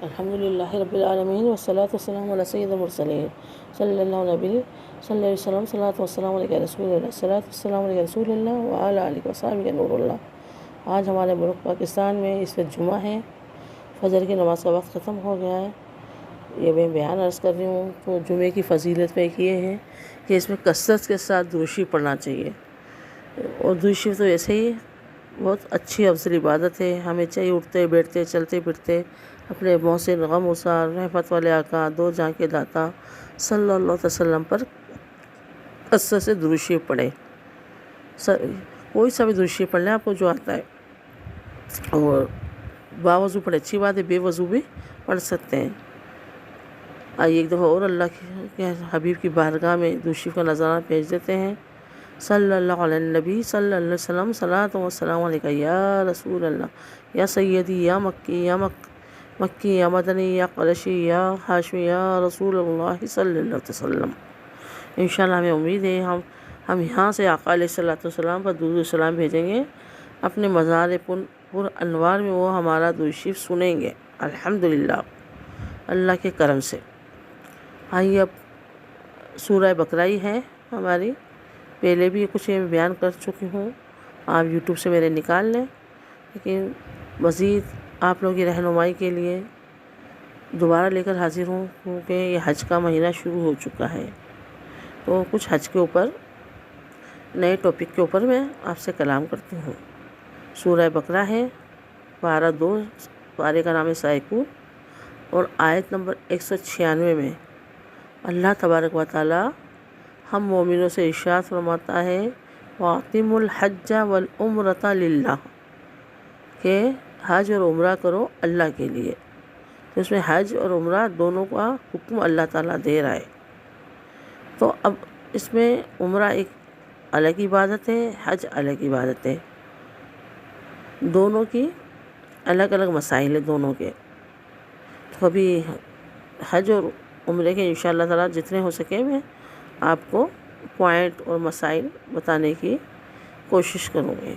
الحمد للہ رب العالمین والصلاة والسلام علی سید المرسلین صلی اللہ علیہ وسلم صلاۃ والسلام علیہ رسول اللہ صلاۃ والسلام علیہ رسول اللہ وعلی آلہ وصحبہ نور اللہ۔ آج ہمارے ملک پاکستان میں اس وقت جمعہ ہے، فجر کی نماز کا وقت ختم ہو گیا ہے۔ یہ میں بیان عرض کر رہی ہوں تو جمعے کی فضیلت میں ایک یہ ہے کہ اس میں کثرت کے ساتھ درود شریف پڑھنا چاہیے، اور درود شریف تو ایسے ہی بہت اچھی افضل عبادت ہے۔ ہمیں چاہیے اٹھتے بیٹھتے چلتے پھرتے اپنے محسن غم اسار رحمت والے آقا دو جہاں کے داتا صلی اللہ علیہ وسلم پر کثرت سے درود شریف پڑھیں۔ کوئی سا بھی درود شریف پڑھ لیں آپ کو جو آتا ہے، اور باوضو پڑھے اچھی بات ہے، بے وضو بھی پڑھ سکتے ہیں۔ آئیے ایک دفعہ اور اللہ کے حبیب کی بارگاہ میں درود شریف کا نظارہ پیش دیتے ہیں۔ صلی اللہ علیہ نبی صلی اللہ علیہ وسلم صلاۃ و سلام علیکہ یا رسول اللہ یا سیدی یا مکی یا مکی یا مدنی یا قریشی یا ہاشمی یا رسول اللہ صلی اللہ علیہ وسلم۔ انشاءاللہ ہمیں امید ہے ہم یہاں سے آقا علیہ الصلوۃ والسلام پر درود و سلام بھیجیں گے، اپنے مزار پر انوار میں وہ ہمارا درود شریف سنیں گے الحمدللہ اللہ کے کرم سے۔ آئیے اب سورہ بقرہ ہی ہے ہماری، پہلے بھی کچھ بیان کر چکی ہوں، آپ یوٹیوب سے میرے نکال لیں، لیکن مزید آپ لوگوں کی رہنمائی کے لیے دوبارہ لے کر حاضر ہوں، کیونکہ یہ حج کا مہینہ شروع ہو چکا ہے، تو کچھ حج کے اوپر نئے ٹاپک کے اوپر میں آپ سے کلام کرتی ہوں۔ سورہ بقرہ ہے، پارہ 2، پارے کا نام ہے سائکو، اور آیت نمبر 196 میں اللہ تبارک و تعالی ہم مومنوں سے ارشاد فرماتا ہے وَأَقِیمُوا الْحَجَّ وَالْعُمْرَةَ لِلَّهِ، کہ حج اور عمرہ کرو اللہ کے لیے۔ تو اس میں حج اور عمرہ دونوں کا حکم اللہ تعالیٰ دے رہا ہے۔ تو اب اس میں عمرہ ایک الگ عبادت ہے، حج الگ عبادت ہے، دونوں کی الگ الگ مسائل ہیں دونوں کے۔ تو ابھی حج اور عمرے کے انشاءاللہ تعالیٰ جتنے ہو سکے میں آپ کو پوائنٹ اور مسائل بتانے کی کوشش کروں گی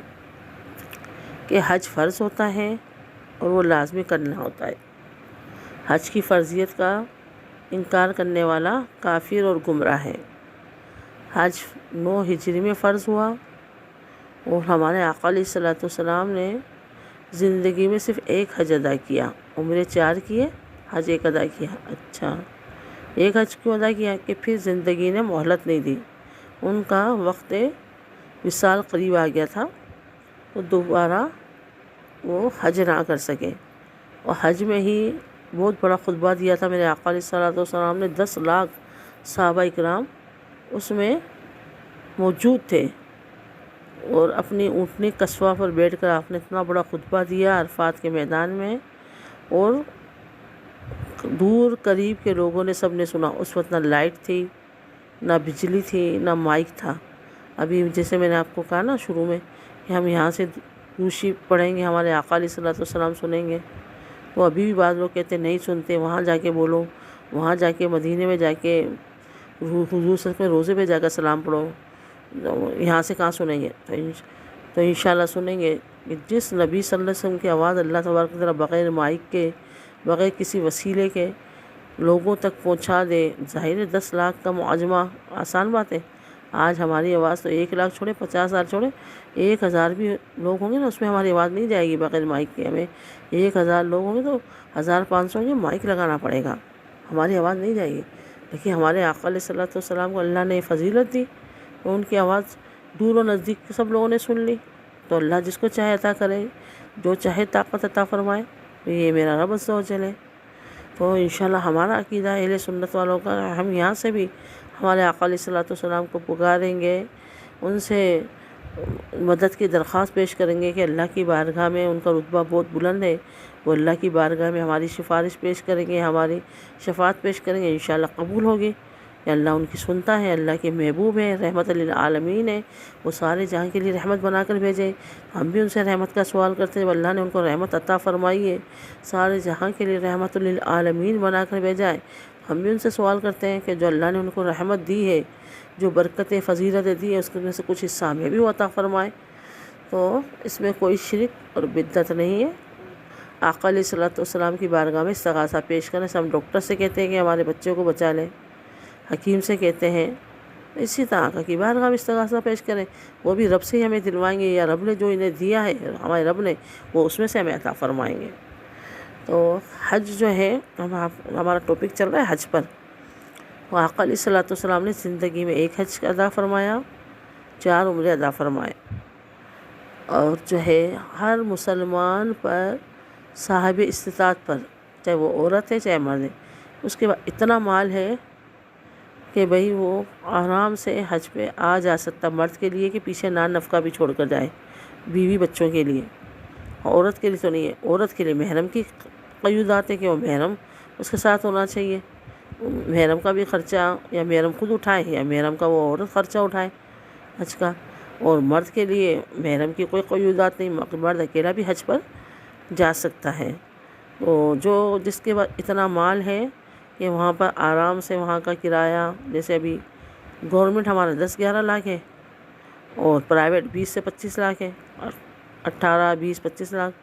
کہ حج فرض ہوتا ہے اور وہ لازمی کرنا ہوتا ہے۔ حج کی فرضیت کا انکار کرنے والا کافر اور گمراہ ہے۔ حج 9 ہجری میں فرض ہوا، اور ہمارے آقا علیہ الصلوۃ والسلام نے زندگی میں صرف ایک حج ادا کیا، عمرے 4 کیے، حج 1 ادا کیا۔ اچھا، ایک حج کیوں ادا کیا؟ کہ پھر زندگی نے مہلت نہیں دی، ان کا وقت وصال قریب آ گیا تھا، تو دوبارہ وہ حج نہ کر سکے، اور حج میں ہی بہت بڑا خطبہ دیا تھا میرے آقا علیہ الصلوۃ والسلام نے۔ 10 لاکھ صحابہ اکرام اس میں موجود تھے، اور اپنی اونٹنی قصوہ پر بیٹھ کر آپ نے اتنا بڑا خطبہ دیا عرفات کے میدان میں، اور دور قریب کے لوگوں نے سب نے سنا۔ اس وقت نہ لائٹ تھی، نہ بجلی تھی، نہ مائک تھا۔ ابھی جیسے میں نے آپ کو کہا نا شروع میں کہ ہم یہاں سے درود شریف پڑھیں گے، ہمارے آقا علیہ الصلوۃ والسلام سنیں گے، تو ابھی بھی بعض لوگ کہتے نہیں سنتے، وہاں جا کے بولو، وہاں جا کے مدینے میں جا کے حضور صلی اللہ علیہ وسلم کے روضے پہ جا کر سلام پڑھو، یہاں سے کہاں سنیں گے؟ تو انشاءاللہ سنیں گے کہ جس نبی صلی اللہ علیہ وسلم کی آواز اللہ تبارک و تعالیٰ بغیر مائک کے، بغیر کسی وسیلے کے لوگوں تک پہنچا دے۔ ظاہر ہے 10 لاکھ کا معجمہ آسان بات ہے۔ آج ہماری آواز تو 1 لاکھ چھوڑے، 50,000 چھوڑے، 1,000 بھی لوگ ہوں گے نا، اس میں ہماری آواز نہیں جائے گی بغیر مائک کے۔ ہمیں 1,000 لوگ ہوں گے تو 1,500 کے مائک لگانا پڑے گا، ہماری آواز نہیں جائے گی۔ لیکن ہمارے آقا علیہ الصلوۃ والسلام کو اللہ نے فضیلت دی، تو ان کی آواز دور و نزدیک سب لوگوں نے سن لی۔ تو اللہ جس کو چاہے عطا کرے، جو چاہے طاقت عطا فرمائے، تو یہ میرا رب عز و جل ہے۔ تو انشاءاللہ ہمارا عقیدہ اہل سنت والوں کا، ہم یہاں سے بھی ہمارے آقا علیہ الصلوۃ والسلام کو پکاریں گے، ان سے مدد کی درخواست پیش کریں گے کہ اللہ کی بارگاہ میں ان کا رتبہ بہت بلند ہے، وہ اللہ کی بارگاہ میں ہماری سفارش پیش کریں گے، ہماری شفاعت پیش کریں گے، انشاءاللہ قبول ہوگی کہ اللہ ان کی سنتا ہے، اللہ کے محبوب ہے، رحمت للعالمین ہے، وہ سارے جہاں کے لیے رحمت بنا کر بھیجے۔ ہم بھی ان سے رحمت کا سوال کرتے ہیں، جب اللہ نے ان کو رحمت عطا فرمائی ہے، سارے جہاں کے لیے رحمت للعالمین بنا کر بھیجا ہے، ہم بھی ان سے سوال کرتے ہیں کہ جو اللہ نے ان کو رحمت دی ہے، جو برکتیں فضیلتیں دی ہیں، اس میں سے کچھ حصہ ہمیں بھی عطا فرمائے۔ تو اس میں کوئی شرک اور بدعت نہیں ہے، آقا علیہ الصلوۃ والسلام کی بارگاہ میں استغاثہ پیش کریں. ہم ڈاکٹر سے کہتے ہیں کہ ہمارے بچوں کو بچا لیں، حکیم سے کہتے ہیں، اسی طرح آقا کی بارگاہ میں استغاثہ پیش کریں. وہ بھی رب سے ہی ہمیں دلوائیں گے، یا رب نے جو انہیں دیا ہے ہمارے رب نے وہ اس میں سے ہمیں عطا فرمائیں گے. تو حج جو ہے ہمارا ٹاپک چل رہا ہے حج پر. آقا علیہ الصلوۃ والسلام نے زندگی میں ایک حج ادا فرمایا، 4 عمرے ادا فرمائے. اور جو ہے ہر مسلمان پر، صاحب استطاعت پر، چاہے وہ عورت ہے چاہے مرد ہے، اس کے بعد اتنا مال ہے کہ بھئی وہ آرام سے حج پہ آ جا سکتا. مرد کے لیے کہ پیچھے نان نفقہ بھی چھوڑ کر جائے، بیوی بچوں کے لیے. عورت کے لیے تو نہیں ہے. عورت کے لیے محرم کی قیودات ہے کہ وہ محرم اس کے ساتھ ہونا چاہیے. محرم کا بھی خرچہ یا محرم خود اٹھائے یا محرم کا وہ عورت خرچہ اٹھائے حج کا. اور مرد کے لیے محرم کی کوئی قیودات نہیں، مرد اکیلا بھی حج پر جا سکتا ہے. تو جس کے بعد اتنا مال ہے کہ وہاں پر آرام سے وہاں کا کرایہ، جیسے ابھی گورنمنٹ ہمارا 10-11 لاکھ ہے اور پرائیویٹ 20 سے 25 لاکھ ہے، 18, 20, 25 لاکھ.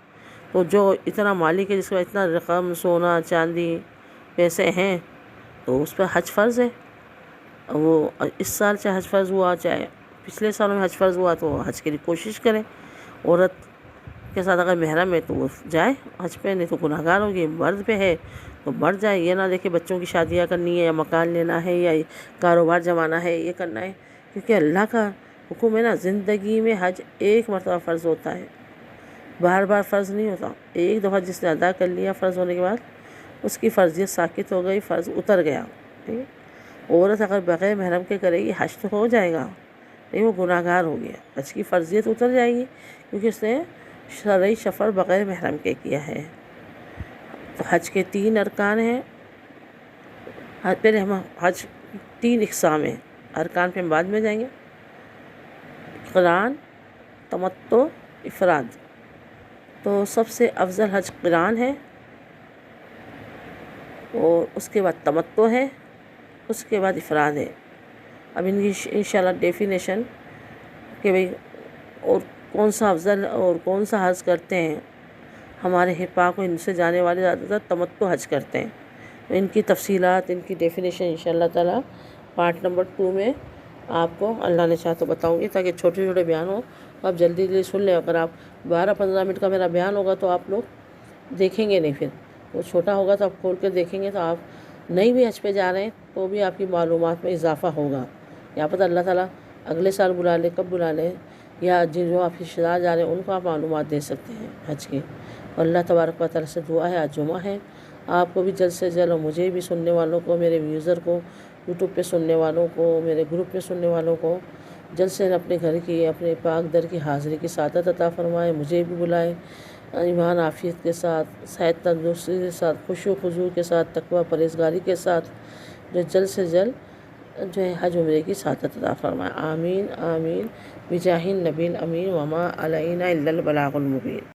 تو جو اتنا مالک ہے جس کا اتنا رقم، سونا چاندی پیسے ہیں، تو اس پہ حج فرض ہے. وہ اس سال چاہے حج فرض ہوا، چاہے پچھلے سالوں میں حج فرض ہوا، تو حج کے لیے کوشش کرے. عورت کے ساتھ اگر محرم ہے تو وہ جائے حج پہ، نہیں تو گناہ گار ہوگی. مرد پہ ہے تو مرد جائے. یہ نہ دیکھے بچوں کی شادیاں کرنی ہے یا مکان لینا ہے یا کاروبار جمانا ہے، یہ کرنا ہے. کیونکہ اللہ کا حکم ہے نا، زندگی میں حج ایک مرتبہ فرض ہوتا ہے، بار بار فرض نہیں ہوتا. ایک دفعہ جس نے ادا کر لیا فرض ہونے کے بعد، اس کی فرضیت ساقط ہو گئی، فرض اتر گیا. عورت اگر بغیر محرم کے کرے گی حج تو ہو جائے گا، نہیں وہ گناہ گار ہو گیا، حج کی فرضیت اتر جائے گی کیونکہ اس نے شرعی سفر بغیر محرم کے کیا ہے. تو حج کے 3 ارکان ہیں. پہلے ہم حج 3 اقسام ہیں، ارکان پہ ہم بعد میں جائیں گے. قران، تمتع، افراد. تو سب سے افضل حج قران ہے، اور اس کے بعد تمتع ہے، اس کے بعد افراد ہے. اب ان کی انشاءاللہ ڈیفینیشن کہ بھئی اور کون سا افضل اور کون سا حج کرتے ہیں. ہمارے پاک و ہند سے جانے والے زیادہ تر تمتع حج کرتے ہیں. ان کی تفصیلات، ان کی ڈیفینیشن انشاءاللہ تعالیٰ پارٹ نمبر 2 میں آپ کو اللہ نے چاہا تو بتاؤں گی، تاکہ چھوٹے چھوٹے بیان ہوں تو آپ جلدی جلدی سن لیں. اگر آپ 12-15 منٹ کا میرا بیان ہوگا تو آپ لوگ دیکھیں گے نہیں، پھر وہ چھوٹا ہوگا تو آپ کھول کے دیکھیں گے، تو آپ نہیں بھی حج پہ جا رہے ہیں تو بھی آپ کی معلومات میں اضافہ ہوگا. یا پتہ اللہ تعالیٰ اگلے سال بلا لے، کب بلا لے، یا جو آپ رشتہ دار جا رہے ہیں ان کو آپ معلومات دے سکتے ہیں حج کی. اور اللہ تبارک و تعالیٰ سے دعا ہے، آج جمعہ ہے، آپ کو بھی جلد سے جلد، اور مجھے بھی سننے والوں کو، میرے یوزر کو، یوٹیوب پہ سننے والوں کو، میرے گروپ پہ سننے والوں کو جلد سے اپنے گھر کی، اپنے پاک در کی حاضری کی سعادت عطا فرمائے. مجھے بھی بلائے ایمان عافیت کے ساتھ، صحت تندرستی کے ساتھ، خشوع و خضوع کے ساتھ، تقوی پرہیزگاری کے ساتھ، جو جلد سے جلد جو ہے حج عمرے کی سعادت عطا فرمائے. آمین آمین بجاہ النبی الامین وما علینا الا البلاغ المبین.